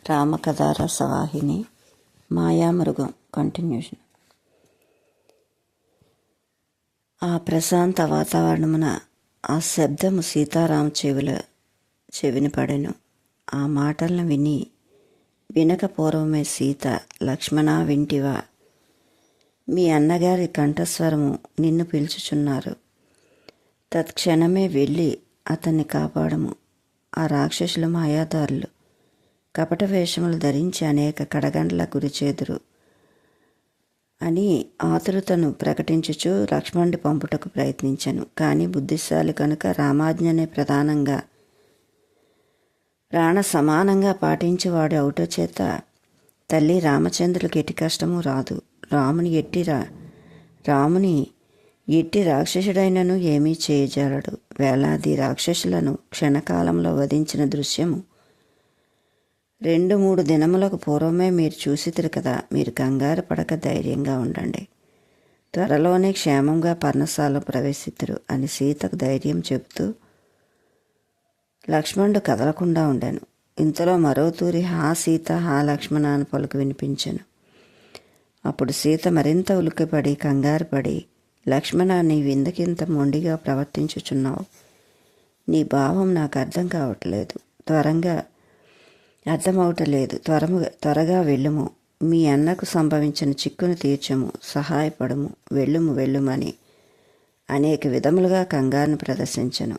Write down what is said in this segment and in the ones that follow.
రామకథా రసవాహిని మాయామృగం continuation. ఆ ప్రశాంత వాతావరణమున ఆ శబ్దము సీతారామ చెవిన పడెను. ఆ మాటలను వినక పూర్వమే సీత, లక్ష్మణ వింటివా, మీ అన్నగారి కంఠస్వరము నిన్ను పిలుచుచున్నారు. తత్క్షణమే వెళ్ళి అతన్ని కాపాడము. ఆ రాక్షసుల మాయాదారులు కపట వేషములు ధరించి అనేక కడగండ్ల గురిచేదురు అని ఆతురతను ప్రకటించుచు లక్ష్మణుడి పంపుటకు ప్రయత్నించెను. కానీ బుద్ధిశాలి కనుక రామాజ్ఞనే ప్రధానంగా ప్రాణ సమానంగా పాటించేవాడు అవుట చేత తల్లి రామచంద్రులకు ఎట్టి కష్టము రాదు. రాముని ఎట్టి రాక్షసుడైనను ఏమీ చేయజాలడు. వేలాది రాక్షసులను క్షణకాలంలో వధించిన దృశ్యము 2-3 దినములకు పూర్వమే మీరు చూసితిరు కదా. మీరు కంగారు పడక ధైర్యంగా ఉండండి. త్వరలోనే క్షేమంగా పర్ణశాల ప్రవేశితురు అని సీతకు ధైర్యం చెబుతూ లక్ష్మణుడు కదలకుండా ఉండాను. ఇంతలో మరో తూరి హా సీత, హా లక్ష్మణ అని పలుకు వినిపించెను. అప్పుడు సీత మరింత ఉలిక్కిపడి కంగారు పడి, లక్ష్మణ, నీవెందుకింత మొండిగా ప్రవర్తించుచున్నావు? నీ భావం నాకు అర్థం కావట్లేదు. త్వరగా వెళ్ళుము. మీ అన్నకు సంభవించిన చిక్కును తీర్చము, సహాయపడము, వెళ్ళుమని అనేక విధములుగా కంగారును ప్రదర్శించను.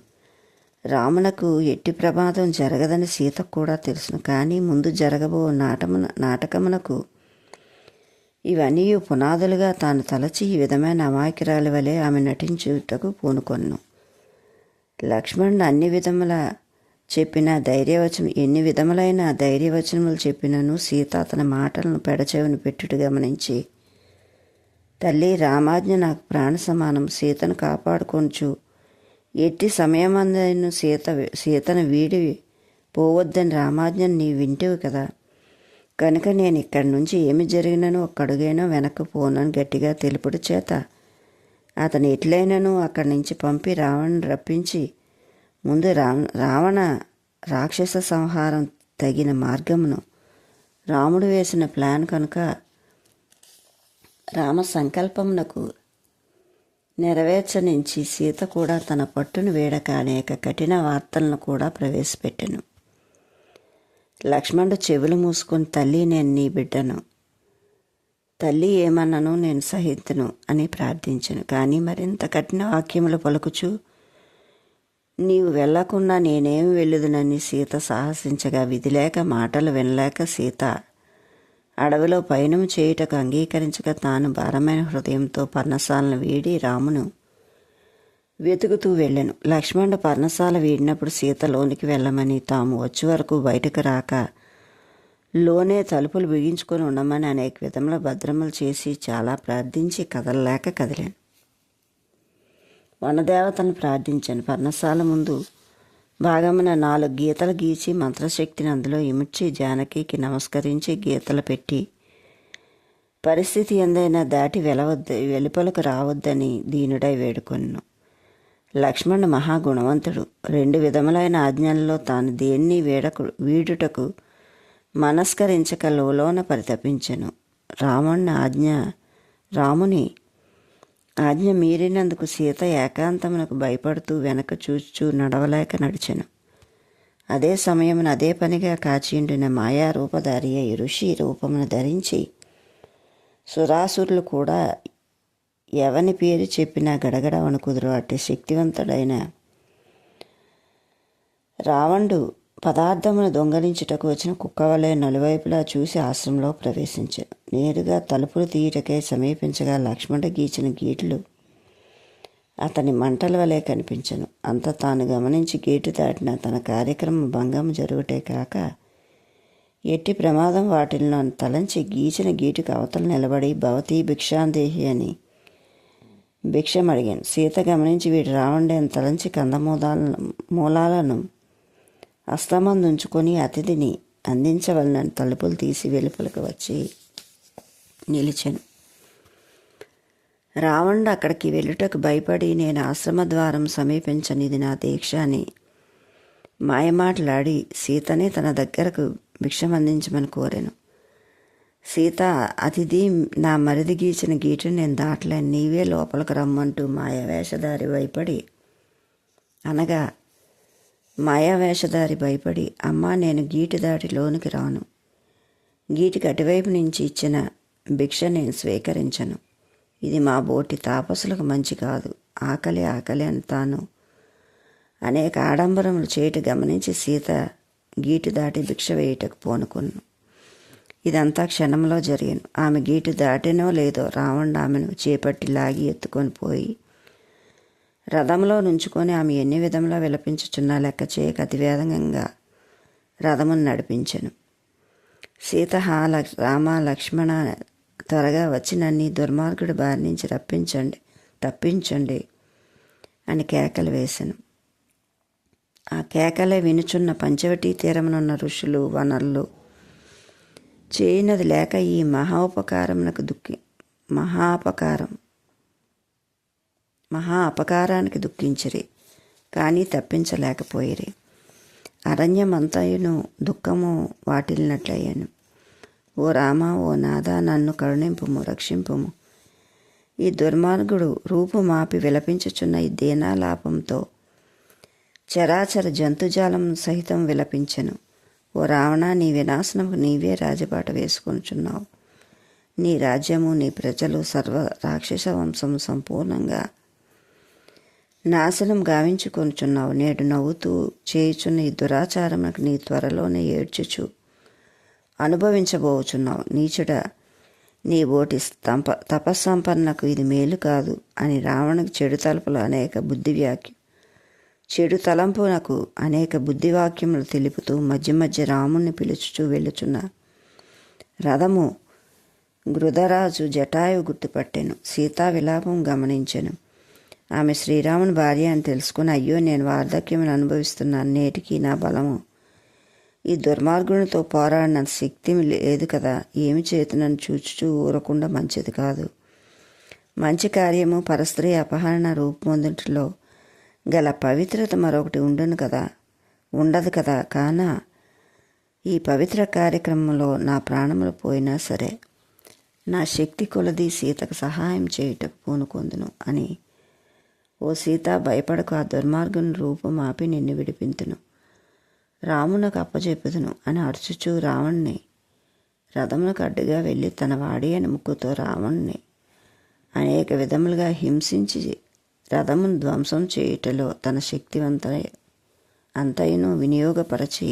రామునకు ఎట్టి ప్రమాదం జరగదని సీతకు కూడా తెలుసును. కానీ ముందు జరగబో నాటకమునకు ఇవన్నీ పునాదులుగా తాను తలచి ఈ విధమైన అమాయకురాలి వలె ఆమె నటించుటకు పూనుకొన్ను. లక్ష్మణుడు ఎన్ని విధములైన ధైర్యవచనములు చెప్పినను సీత అతని మాటలను పెడచెవిన పెట్టుట గమనించి, తల్లి, రామాజ్ఞ నాకు ప్రాణ సమానం. సీతను కాపాడుకొంచు. ఎట్టి సమయమందైన సీతను వీడి పోవద్దని రామాజ్ఞను నీ వింటివి కదా. కనుక నేను ఇక్కడి నుంచి ఏమి జరిగినను ఒక్కడుగైనా వెనక్కి పోనని గట్టిగా తెలుపుడు చేత అతను ఎట్లయినను అక్కడి నుంచి పంపి రావణ్ణి రప్పించి ముందు రావణ రాక్షస సంహారం తగిన మార్గమును రాముడు వేసిన ప్లాన్ కనుక రామ సంకల్పమునకు నెరవేర్చనించి సీత కూడా తన పట్టును వేడక అనేక కఠిన వార్తలను కూడా ప్రవేశపెట్టెను. లక్ష్మణుడు చెవులు మూసుకొని, తల్లి, నేను నీ బిడ్డను. తల్లి ఏమన్నను నేను సహితును అని ప్రార్థించెను. కానీ మరింత కఠిన వాక్యములు పలుకుచు, నీవు వెళ్లకుండా నేనేమి వెళ్ళుదునని సీత సాహసించగా విధిలేక మాటలు వినలేక సీత అడవిలో పయనము చేయుటకు అంగీకరించక తాను భారమైన హృదయంతో పర్ణశాలను వీడి రామును వెతుకుతూ వెళ్ళెను. లక్ష్మణుడు పర్ణశాల వీడినప్పుడు సీత లోనికి వెళ్ళమని, తాము వచ్చే వరకు బయటకు రాక లోనే తలుపులు బిగించుకొని ఉండమని అనేక విధముల భద్రములు చేసి చాలా ప్రార్థించి కదలలేక కదిలాను. వనదేవతను ప్రార్థించాను. పర్ణశాల ముందు భాగమున 4 గీతలు గీచి మంత్రశక్తిని అందులో ఇమిడ్చి జానకికి నమస్కరించి గీతలు పెట్టి పరిస్థితి ఎందైనా దాటి వెలుపలకు రావద్దని దీనుడై వేడుకొన్ను. లక్ష్మణుడు మహాగుణవంతుడు. 2 విధములైన ఆజ్ఞలలో తాను దేన్ని వీడుటకు మనస్కరించక లోన పరితపించెను. రాముని ఆజ్ఞ మీరినందుకు సీత ఏకాంతమునకు భయపడుతూ వెనక చూచూ నడవలేక నడిచెను. అదే సమయమున అదే పనిగా కాచియుండిన మాయా రూపధారి అయి ఋషి రూపమును ధరించి సురాసురులు కూడా ఎవని పేరు చెప్పినా గడగడ వణుకుదురు. అట్టి శక్తివంతుడైన రావణుడు పదార్థమును దొంగలించుటకు వచ్చిన కుక్కవలే నలువైపులా చూసి ఆశ్రమంలో ప్రవేశించాడు. నేరుగా తలుపులు తీయుటకే సమీపించగా లక్ష్మణుడు గీచిన గీట్లు అతని మంటల వలె కనిపించెను. అంత తాను గమనించి గేటు దాటిన తన కార్యక్రమం భంగం జరుగుటే కాక ఎట్టి ప్రమాదం వాటిల్లో తలంచి గీచిన గీటుకు అవతల నిలబడి భవతీ భిక్షాందేహి అని భిక్షమడిగాను. సీత గమనించి వీడు రావణుడే అని తలంచి మూలాలను అస్తమందుంచుకొని అతిథిని అందించవలనని తలుపులు తీసి వెలుపలకు వచ్చి నిలిచెను. రావణుడు అక్కడికి వెళ్ళుటకు భయపడి, నేను ఆశ్రమ ద్వారం సమీపించనిది నా దీక్ష అని మాయమాటలాడి సీతని తన దగ్గరకు భిక్షమందించమని కోరాను. సీత, అతిథి నా మరిది గీచిన గీటును నేను దాటలేను, నీవే లోపలికి రమ్మంటూ మాయావేషధారి భయపడి అమ్మా, నేను గీటు దాటి లోనికి రాను, గీటికి అటువైపు నుంచి ఇచ్చిన భిక్ష నేను స్వీకరించను, ఇది మా బోటి తాపసులకు మంచి కాదు, ఆకలి అని తాను అనేక ఆడంబరములు చేయట గమనించి సీత గీటు దాటి భిక్ష వేయుటకు పూనుకున్నాను. ఇదంతా క్షణంలో జరిగాను. ఆమె గీటు దాటినో లేదో రావణుడు ఆమెను చేపట్టి లాగి ఎత్తుకొని పోయి రథంలో నుంచుకొని ఆమె ఎన్ని విధంలో విలపించుచున్నా లెక్క చేయక అతివేగంగా రథమును నడిపించెను. సీత, రామ, లక్ష్మణ, త్వరగా వచ్చి నన్ను ఈ దుర్మార్గుడి బారి నుంచి తప్పించండి అని కేకలు వేశాను. ఆ కేకలే వినుచున్న పంచవటీ తీరమునున్న ఋషులు, వనరులు చేయనది లేక ఈ మహా అపకారానికి దుఃఖించిరి, కానీ తప్పించలేకపోయిరి. అరణ్యమంతయును దుఃఖము వాటిల్లినట్లయ్యాను. ఓ రామ, ఓ నాథ, నన్ను కరుణింపుము, రక్షింపుము. ఈ దుర్మార్గుడు రూపు మాపి విలపించుచున్న ఈ దీనాలాపంతో చరాచర జంతుజాలం సహితం విలపించెను. ఓ రావణ, నీ వినాశనము నీవే రాజబాట వేసుకొనుచున్నావు. నీ రాజ్యము, నీ ప్రజలు, సర్వ రాక్షస వంశము సంపూర్ణంగా నాశనం గావించుకొనుచున్నావు. నేడు నవ్వుతూ చేయుచున్న ఈ దురాచారమునకు నీ త్వరలోనే ఏడ్చుచు అనుభవించబోచున్నావు. నీచుడా, నీ ఓటి తపస్సంపన్నకు ఇది మేలు కాదు అని రావణకు చెడు తలంపునకు అనేక బుద్ధివాక్యములు తెలుపుతూ మధ్య రాముణ్ణి పిలుచుచూ వెళ్ళుచున్న రథము గృధరాజు జటాయువు గుర్తుపట్టెను. సీతా విలాపం గమనించెను. ఆమె శ్రీరాముని భార్య అని తెలుసుకుని, అయ్యో, నేను వార్ధక్యమును అనుభవిస్తున్నాను, నేటికి నా బలము ఈ దుర్మార్గునితో పోరాడినంత శక్తి లేదు కదా, ఏమి చేతునని చూచుచూ ఊరకుండా మంచిది కాదు. మంచి కార్యము పరస్త్రీ అపహరణ రూపొందుటిలో గల పవిత్రత మరొకటి ఉండదు కదా. కాన ఈ పవిత్ర కార్యక్రమంలో నా ప్రాణములు పోయినా సరే నా శక్తి కొలది సీతకు సహాయం చేయుటకు పూనుకొందును అని, ఓ సీత, భయపడకు, ఆ దుర్మార్గుని రూపుమాపి నిన్ను విడిపింతును, రామునకు అప్పచెప్పుదును అని అరుచుచూ రావణ్ణి రథమునకు అడ్డుగా వెళ్ళి తన వాడి అని ముక్కుతో రావణ్ణి అనేక విధములుగా హింసించి రథమును ధ్వంసం చేయుటలో తన అంతయును వినియోగపరచి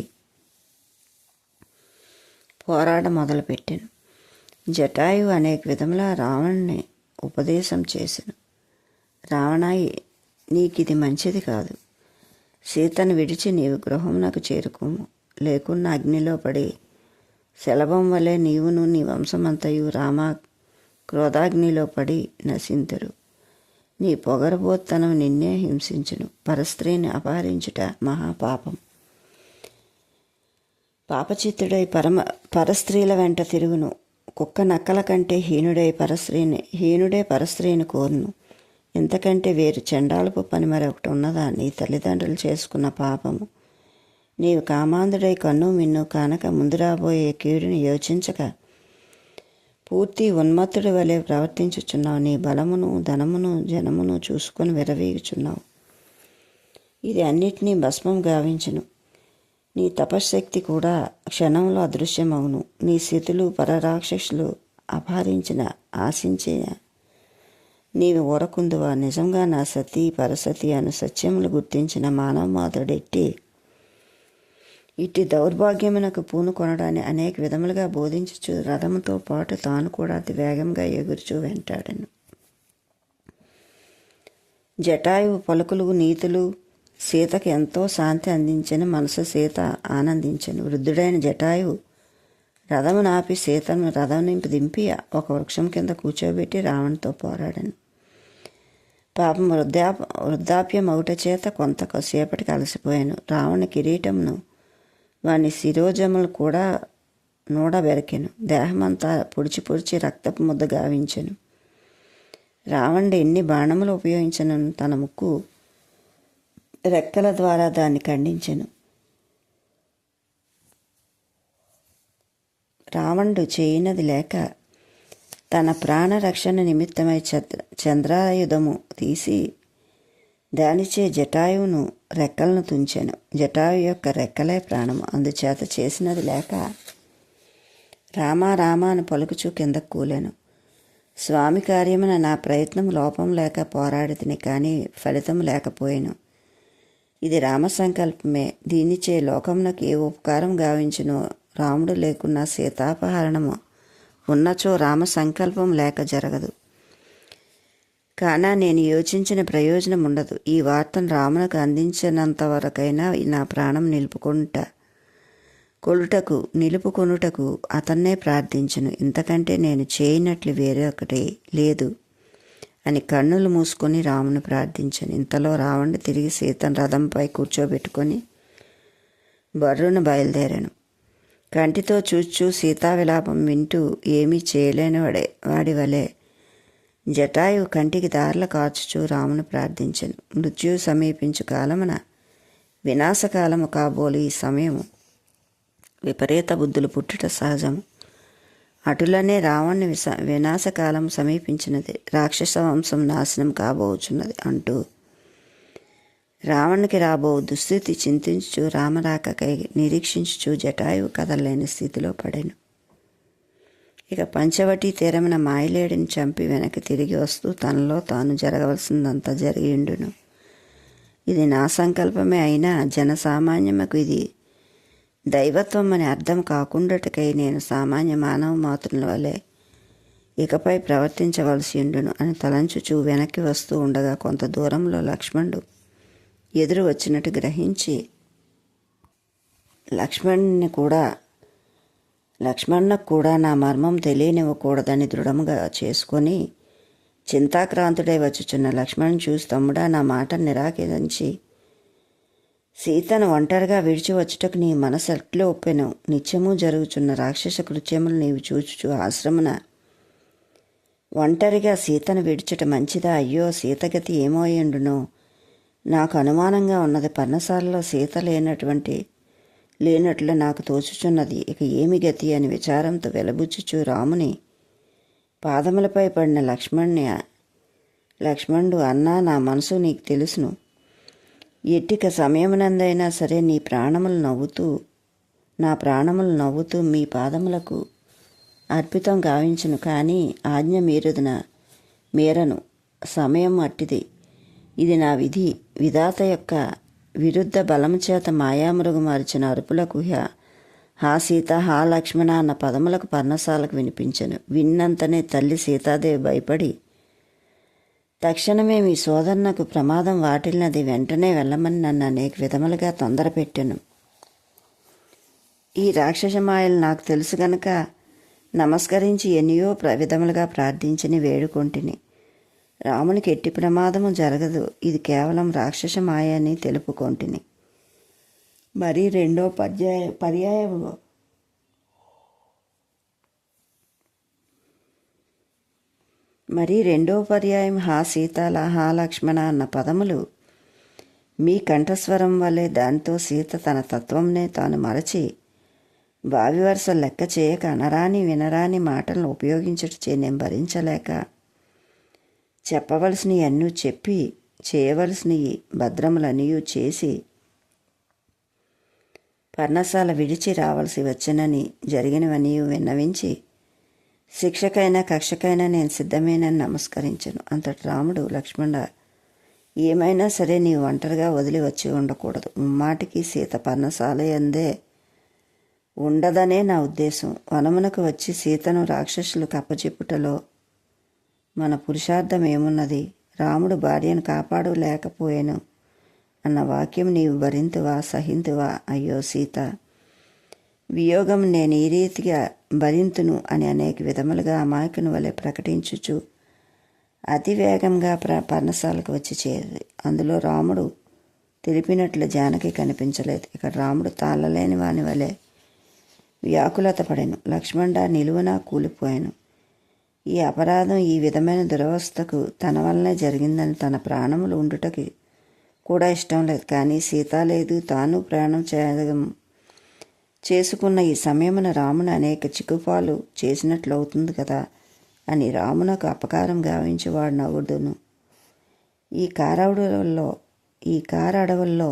పోరాడ మొదలుపెట్టాను. జటాయువు అనేక విధముల రావణ్ణి ఉపదేశం చేసెను. రావణ, నీకిది మంచిది కాదు. సీతను విడిచి నీవు గృహమునకు చేరుకోము, లేకున్నా అగ్నిలో పడి శలభం వలె నీవును నీ వంశమంతయు రామ క్రోధాగ్నిలో పడి నశింతురు. నీ పొగరబోత్తనం నిన్నే హింసించును. పరస్త్రీని అపహరించుట మహాపాపం. పాపచిత్తుడై పరస్త్రీల వెంట తిరుగును. కుక్క నక్కల కంటే హీనుడే పరస్త్రీని కోరును. ఇంతకంటే వేరు చండాలపు పని మరొకటి ఉన్నదా? నీ తల్లిదండ్రులు చేసుకున్న పాపము. నీవు కామాంధుడై కన్ను మిన్ను కానక ముందు రాబోయే కీడుని యోచించక పూర్తి ఉన్మత్తుడి వలె ప్రవర్తించుచున్నావు. నీ బలమును, ధనమును, జనమును చూసుకొని విరవీగుచున్నావు. ఇది అన్నిటినీ భస్మం గావించును. నీ తపశ్శక్తి కూడా క్షణంలో అదృశ్యమవును. నీ స్థితులు పరరాక్షసులు అపహరించిన ఆశించిన నీవు ఊరకుందువా? నిజంగా నా సతీ పరసతి అను సత్యములు గుర్తించిన మానవమాతుడెట్టి ఇట్టి దౌర్భాగ్యమునకు పూనుకొనడాన్ని అనేక విధములుగా బోధించుచు రథముతో పాటు తాను కూడా అతి వేగంగా ఎగురుచూ వెంటాడను. జటాయువు పలుకులు నీతులు సీతకు ఎంతో శాంతి అందించిన మనసు సీత ఆనందించెను. వృద్ధుడైన జటాయువు రథమును ఆపి సీతను రథం నింపి దింపి ఒక వృక్షం కింద కూర్చోబెట్టి రావణుతో పోరాడను. పాపం వృద్ధాప్యం అవుట చేత కొంతసేపటికి అలసిపోయాను. రావణ కిరీటమును వాని శిరోజములు కూడా నూడబెరికెను. దేహమంతా పొడిచి రక్తపు ముద్ద గావించెను. రావణుడు ఎన్ని బాణములు ఉపయోగించను తన ముక్కు రెక్కల ద్వారా దాన్ని ఖండించెను. రావణుడు చేయనది లేక తన ప్రాణరక్షణ నిమిత్తమై చంద్రాయుధము తీసి దానిచే జటాయువును రెక్కలను తుంచెను. జటాయు యొక్క రెక్కలే ప్రాణము. అందుచేత చేసినది లేక రామా రామా అని పలుకుచూ కిందకు కూలాను. స్వామి కార్యమున నా ప్రయత్నం లోపం లేక పోరాడితిని, కానీ ఫలితం లేకపోయాను. ఇది రామ సంకల్పమే. దీనిచే లోకమునకు ఏ ఉపకారం గావించునో రాముడు లేకున్నా సీతాపహరణము ఉన్నచో రామ సంకల్పం లేక జరగదు. కానా నేను యోచించిన ప్రయోజనం ఉండదు. ఈ వార్తను రామునకు అందించినంత వరకైనా నా ప్రాణం నిలుపుకొనుటకు అతన్నే ప్రార్థించును. ఇంతకంటే నేను చేయనట్లు వేరొకటి లేదు అని కన్నులు మూసుకొని రాముని ప్రార్థించాను. ఇంతలో రావణుడు తిరిగి సీతను రథంపై కూర్చోబెట్టుకొని బర్రున బయలుదేరాను. కంటితో చూచూ సీతా విలాపం వింటూ ఏమీ చేయలేని వాడి వలె జటాయు కంటికి దారుల కార్చుచూ రామును ప్రార్థించాను. మృత్యువు సమీపించు కాలమున వినాశకాలము కాబోలు ఈ సమయము విపరీత బుద్ధులు పుట్టుట సహజము. అటులనే రావణ్ణి వినాశకాలం సమీపించినది, రాక్షస వంశం నాశనం కాబోచున్నది అంటూ రావణునికి రాబో దుస్థితి చింతించుచు రామరాకకై నిరీక్షించుచు జటాయువు కదలలేని స్థితిలో పడాను. ఇక పంచవటి తీరమున మాయలేడిని చంపి వెనక్కి తిరిగి వస్తూ తనలో తాను జరగవలసిందంతా జరిగిండును. ఇది నా సంకల్పమే అయినా జనసామాన్యముకు ఇది దైవత్వం అని అర్థం కాకుండాటకై నేను సామాన్య మానవ మాతృల వలె ఇకపై ప్రవర్తించవలసి ఉండును అని తలంచుచూ వెనక్కి వస్తూ ఉండగా కొంత దూరంలో లక్ష్మణుడు ఎదురు వచ్చినట్టు గ్రహించి లక్ష్మణునికి కూడా నా మర్మం తెలియనివ్వకూడదని దృఢముగా చేసుకొని చింతాక్రాంతుడై వచ్చుచున్న లక్ష్మణుని చూసి, తమ్ముడా, నా మాట నిరాకరించి సీతను ఒంటరిగా విడిచి వచ్చుటకు నీ మనసు ఎట్లా ఒప్పెను? నిత్యము జరుగుచున్న రాక్షస కృత్యములు నీవు చూచుచు ఆశ్రమున ఒంటరిగా సీతను విడిచుట మంచిదా? అయ్యో, సీతగతి ఏమోయిండునో నాకు అనుమానంగా ఉన్నది. పర్ణశాలలో సీత లేనట్లు నాకు తోచుచున్నది. ఇక ఏమి గతి అని విచారంతో వెలబుచ్చుచు రాముని పాదములపై పడిన లక్ష్మణుడు, అన్నా, నా మనసు నీకు తెలుసును. ఎట్టిక సమయమునందైనా సరే నా ప్రాణములు నవ్వుతూ మీ పాదములకు అర్పితం గావించును. కానీ ఆజ్ఞ మీరను. సమయం అట్టిది. ఇది నా విధి. విధాత యొక్క విరుద్ధ బలము చేత మాయామృగు మార్చిన అరుపులకు హా సీత, హా లక్ష్మణ అన్న పదములకు పర్ణశాలకు వినిపించెను. విన్నంతనే తల్లి సీతాదేవి భయపడి తక్షణమే మీ సోదరునకు ప్రమాదం వాటిల్లినది, వెంటనే వెళ్ళమని నన్ను అనేక విధములుగా తొందరపెట్టెను. ఈ రాక్షస మాయలు నాకు తెలుసు గనక నమస్కరించి ఎన్నో విధములుగా ప్రార్థించని వేడుకొంటిని. రామునికి ఎట్టి ప్రమాదము జరగదు, ఇది కేవలం రాక్షస మాయ అని తెలుపుకొంటిని. మరి రెండో పర్యాయం హా సీత, హా లక్ష్మణ అన్న పదములు మీ కంఠస్వరం వల్లే దానితో సీత తన తత్వంనే తాను మరచి భావి వరుస లెక్క చేయక అనరాని వినరాని మాటలను ఉపయోగించటచే నేను భరించలేక చెప్పవలసినవి అన్నీ చెప్పి చేయవలసినవి భద్రములనియూ చేసి పర్ణశాల విడిచి రావలసి వచ్చనని జరిగినవని విన్నవించి శిక్షకైనా కక్షకైనా నేను సిద్ధమేనని నమస్కరించను. అంతటి రాముడు, లక్ష్మణ, ఏమైనా సరే నీవు ఒంటరిగా వదిలి వచ్చి ఉండకూడదు. ముమ్మాటికి సీత పర్ణశాల యందే ఉండదనే నా ఉద్దేశం. వనమునకు వచ్చి సీతను రాక్షసులు కప్పచెప్పుటలో మన పురుషార్థం ఏమున్నది? రాముడు భార్యను కాపాడలేకపోయాను అన్న వాక్యం నీవు భరింతువా, సహింతువా? అయ్యో సీత, వియోగం నేను ఈ రీతిగా భరింతును అని అనేక విధములుగా అమాయకుని వలె ప్రకటించుచు అతివేగంగా పర్ణశాలకు వచ్చి చేరి అందులో రాముడు తెలిపినట్లు జానకి కనిపించలేదు. ఇక్కడ రాముడు తాళలేని వాని వలె వ్యాకులత పడెను. లక్ష్మణ నిలువునా కూలిపోయాను. ఈ అపరాధం, ఈ విధమైన దురవస్థకు తన వల్లనే జరిగిందని తన ప్రాణములు ఉండుటకి కూడా ఇష్టం లేదు. కానీ సీత లేదు, తాను ప్రాణం చేసుకున్న ఈ సమయమున రామును అనేక చిక్కుపాలు చేసినట్లు అవుతుంది కదా అని రామునకు అపకారం గావించేవాడు నవ్వుడును. ఈ కారడవుల్లో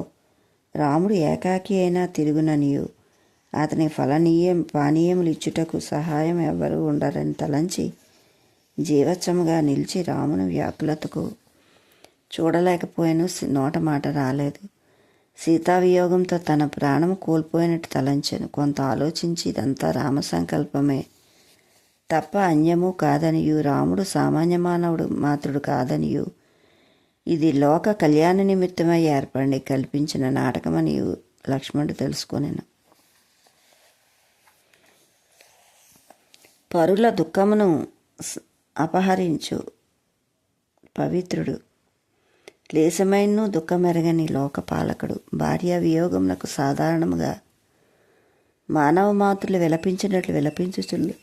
రాముడు ఏకాకి అయినా తిరుగుననియు అతని పానీయములు ఇచ్చుటకు సహాయం ఎవ్వరూ ఉండరని తలంచి జీవచ్చముగా నిలిచి రాముని వ్యాకులతకు చూడలేకపోయాను. నోట మాట రాలేదు. సీతావియోగంతో తన ప్రాణము కోల్పోయినట్టు తలంచాను. కొంత ఆలోచించి ఇదంతా రామ సంకల్పమే తప్ప అన్యము కాదనియు, రాముడు సామాన్య మానవుడు మాత్రుడు కాదనియు, ఇది లోక కళ్యాణ నిమిత్తమై ఏర్పడి కల్పించిన నాటకమనియు లక్ష్మణుడు తెలుసుకొనెను. పరుల దుఃఖమును అపహరించు పవిత్రుడు, క్లేశమైనను దుఃఖమెరగని లోకపాలకుడు, భార్య వియోగమునకు సాధారణముగా మానవ మాతృలు విలపించినట్లు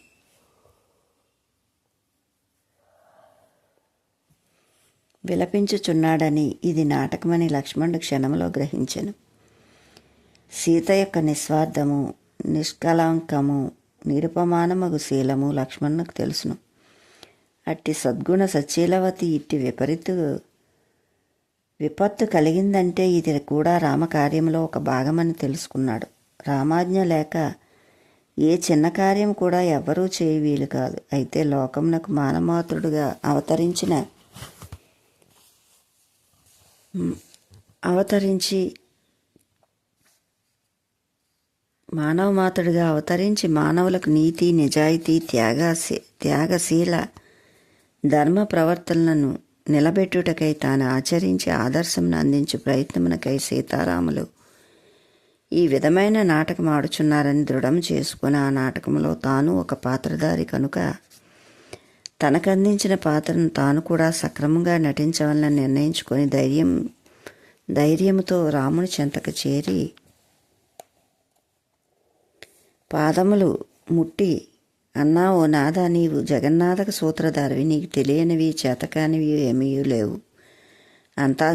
విలపించుచున్నాడని ఇది నాటకమని లక్ష్మణుడు క్షణంలో గ్రహించెను. సీత యొక్క నిస్వార్థము, నిష్కళంకము, నిరుపమానమగు శీలము లక్ష్మణునికి తెలుసును. అట్టి సద్గుణ సచ్చీలవతి ఇట్టి విపత్తు కలిగిందంటే ఇది కూడా రామకార్యంలో ఒక భాగమని తెలుసుకున్నాడు. రామాజ్ఞ లేక ఏ చిన్న కార్యం కూడా ఎవ్వరూ చేయి వీలు కాదు. అయితే లోకమునకు మానవమాతృడుగా అవతరించి మానవులకు నీతి, నిజాయితీ, త్యాగశీల ధర్మ ప్రవర్తనలను నిలబెట్టుటకై తాను ఆచరించి ఆదర్శంను అందించే ప్రయత్నమునకై సీతారాములు ఈ విధమైన నాటకం ఆడుచున్నారని దృఢం చేసుకుని ఆ నాటకంలో తాను ఒక పాత్రధారి కనుక తనకందించిన పాత్రను తాను కూడా సక్రమంగా నటించవాలని నిర్ణయించుకొని ధైర్యముతో రాముని చెంతకు చేరి పాదములు ముట్టి, అన్నా ఓ నాథ, నీవు జగన్నాథక సూత్రధారివి, నీకు తెలియనివి చేతకానివి ఏమీ లేవు, అంతా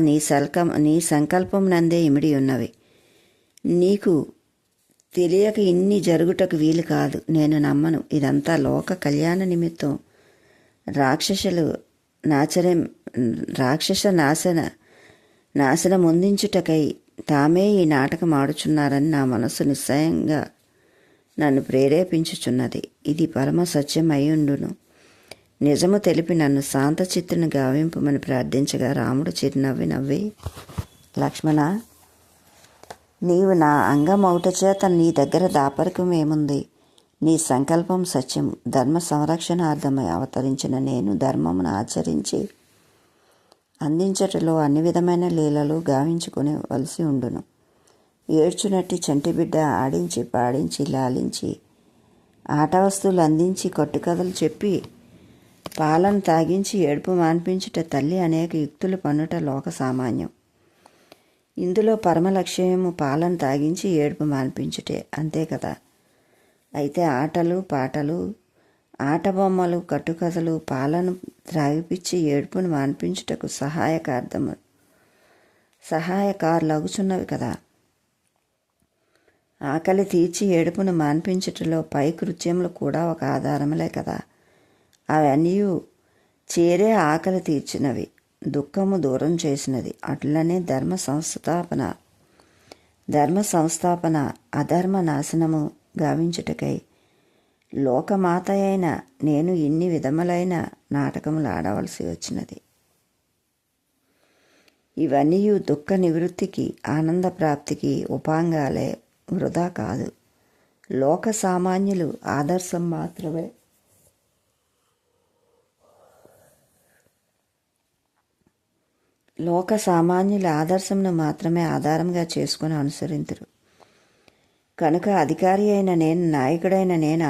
నీ సంకల్పం నందే ఇమిడి ఉన్నవి, నీకు తెలియక ఇన్ని జరుగుటకు వీలు కాదు, నేను నమ్మను, ఇదంతా లోక కళ్యాణ నిమిత్తం రాక్షస నాశనం పొందించుటకై తామే ఈ నాటకం ఆడుచున్నారని నా మనస్సు నిశ్చయంగా నన్ను ప్రేరేపించుచున్నది. ఇది పరమ సత్యం అయ్యుండును. నిజము తెలిపి నన్ను శాంతచిత్తుని గావింపమని ప్రార్థించగా రాముడు చిరునవ్వి నవ్వి, లక్ష్మణ, నీవు నా అంగమౌట చేత నీ దగ్గర దాపరికం ఏముంది? నీ సంకల్పం సత్యం. ధర్మ సంరక్షణార్థమై అవతరించిన నేను ధర్మమును ఆచరించి అందించటలో అన్ని విధమైన లీలలు గావించుకుని వలసి ఉండును. ఏడ్చునట్టి చంటిబిడ్డ ఆడించి పాడించి లాలించి ఆట వస్తువులు అందించి కట్టుకథలు చెప్పి పాలను తాగించి ఏడుపు మాన్పించుట తల్లి అనేక యుక్తులు పన్నుట లోక సామాన్యం. ఇందులో పరమ లక్ష్యము పాలను తాగించి ఏడుపు మాన్పించుటే, అంతే కదా. అయితే ఆటలు పాటలు, ఆట బొమ్మలు, కట్టుకథలు పాలను త్రాగిపిచ్చి ఏడుపును మాన్పించుటకు సహాయకారులగుచున్నవి కదా. ఆకలి తీర్చి ఏడుపును మాన్పించుటలో పై కృత్యములు కూడా ఒక ఆధారములే కదా. అవన్నీ చేరే ఆకలి తీర్చినవి, దుఃఖము దూరం చేసినది. అట్లనే ధర్మ సంస్థాపన అధర్మ నాశనము గావించుటకై లోకమాత అయిన నేను ఇన్ని విధములైన నాటకములు ఆడవలసి వచ్చినది. ఇవన్నీ దుఃఖ నివృత్తికి, ఆనంద ప్రాప్తికి ఉపాంగాలే, వృధా కాదు. లోక సామాన్యులు ఆదర్శం మాత్రమే ఆదర్శంను మాత్రమే ఆధారంగా చేసుకుని అనుసరింతురు. కనుక అధికారి అయిన నేను, నాయకుడైన నేను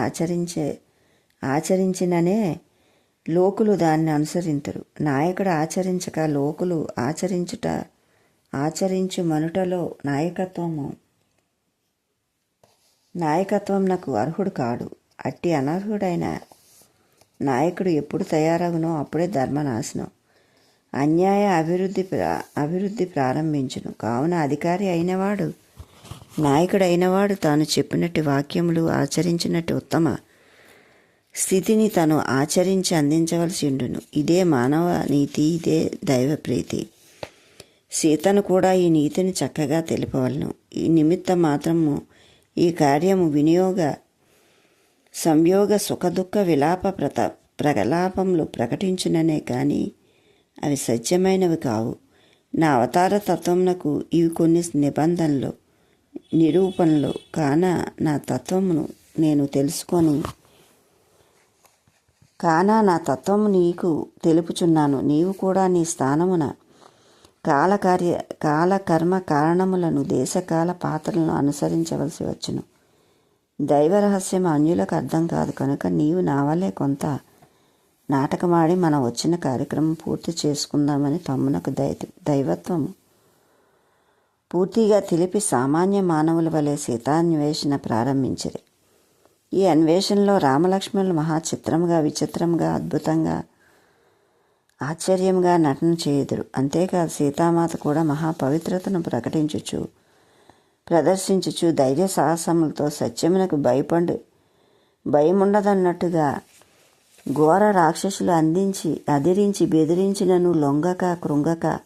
ఆచరించిననే లోకులు దాన్ని అనుసరింతురు. నాయకుడు ఆచరించక లోకులు ఆచరించు మనుటలో నాయకత్వం నాకు అర్హుడు కాడు. అట్టి అనర్హుడైన నాయకుడు ఎప్పుడు తయారగునో అప్పుడే ధర్మనాశనం, అన్యాయ అభివృద్ధి ప్రారంభించును. కావున అధికారి అయినవాడు నాయకుడైనవాడు తాను చెప్పినట్టు వాక్యములు ఆచరించినట్టు ఉత్తమ స్థితిని తను ఆచరించి అందించవలసి ఉండును. ఇదే మానవ నీతి, ఇదే దైవ ప్రీతి. సీతను కూడా ఈ నీతిని చక్కగా తెలుపవలను. ఈ నిమిత్త మాత్రము ఈ కార్యము వినియోగ సంయోగ సుఖదుఖ విలాప ప్రలాపములు ప్రకటించుననే కానీ అవి సత్యమైనవి కావు. నా అవతార తత్వమునకు ఇవి కొన్ని నిబంధనలు, నిరూపణలు కాన నా తత్వమును నీకు తెలుపుచున్నాను. నీవు కూడా నీ స్థానమున కాలకర్మ కారణములను, దేశకాల పాత్రలను అనుసరించవలసి వచ్చును. దైవ రహస్యం అన్యులకు అర్థం కాదు కనుక నీవు నా వల్లే కొంత నాటకమాడి మనం వచ్చిన కార్యక్రమం పూర్తి చేసుకుందామని తమ్మునకు దైవత్వము పూర్తిగా తెలిపి సామాన్య మానవుల వలె సీతాన్వేషణ ప్రారంభించిరి. ఈ అన్వేషణలో రామలక్ష్మణులు మహా చిత్రముగా, విచిత్రంగా, అద్భుతంగా, ఆశ్చర్యంగా నటన చేయుదురు. అంతేకాదు సీతామాత కూడా మహాపవిత్రతను ప్రదర్శించుచు ధైర్య సాహసములతో సత్యమునకు భయముండదన్నట్టుగా ఘోర రాక్షసులు అదిరించి బెదిరించినను లొంగక కృంగక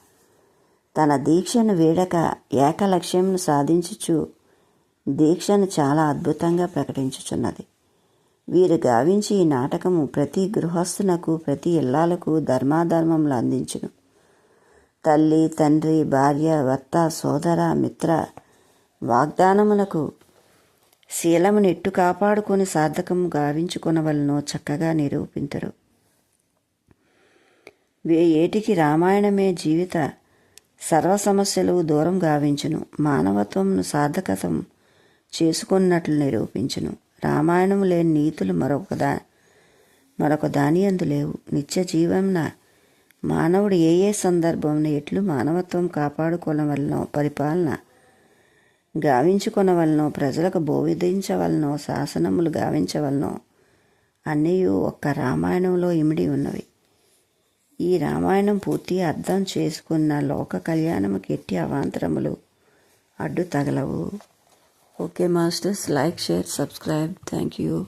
తన దీక్షను వీడక ఏకలక్ష్యమును సాధించుచు దీక్షను చాలా అద్భుతంగా ప్రకటించుచున్నది. వీరు గావించి ఈ నాటకము ప్రతి గృహస్థునకు, ప్రతి ఇల్లాలకు ధర్మాధర్మములు అందించును. తల్లి, తండ్రి, భార్య, భర్త, సోదర, మిత్ర వాగ్దానములకు శీలమును ఎట్టు కాపాడుకొని సార్థకము గావించుకొనవలనో చక్కగా నిరూపించరు. ఏటికి రామాయణమే జీవిత సర్వ సమస్యలు దూరం గావించును, మానవత్వమును సార్థకతం చేసుకున్నట్లు నిరూపించును. రామాయణము లేని నీతులు మరొక దాని యందు లేవు. నిత్య జీవమున మానవుడు ఏ సందర్భంలో ఎట్లు మానవత్వం కాపాడుకొనవలనో, పరిపాలన గావించుకొనవలనో, ప్రజలకు బోధించవలనో, శాసనములు గావించవలనో అన్నీ ఒక్క రామాయణంలో ఇమిడి ఉన్నవి. ఈ రామాయణం పూర్తిగా అర్థం చేసుకున్న లోక కళ్యాణముకి ఎట్టి అవాంతరములు అడ్డు తగలవు. Okay masters, like, share, subscribe. Thank you.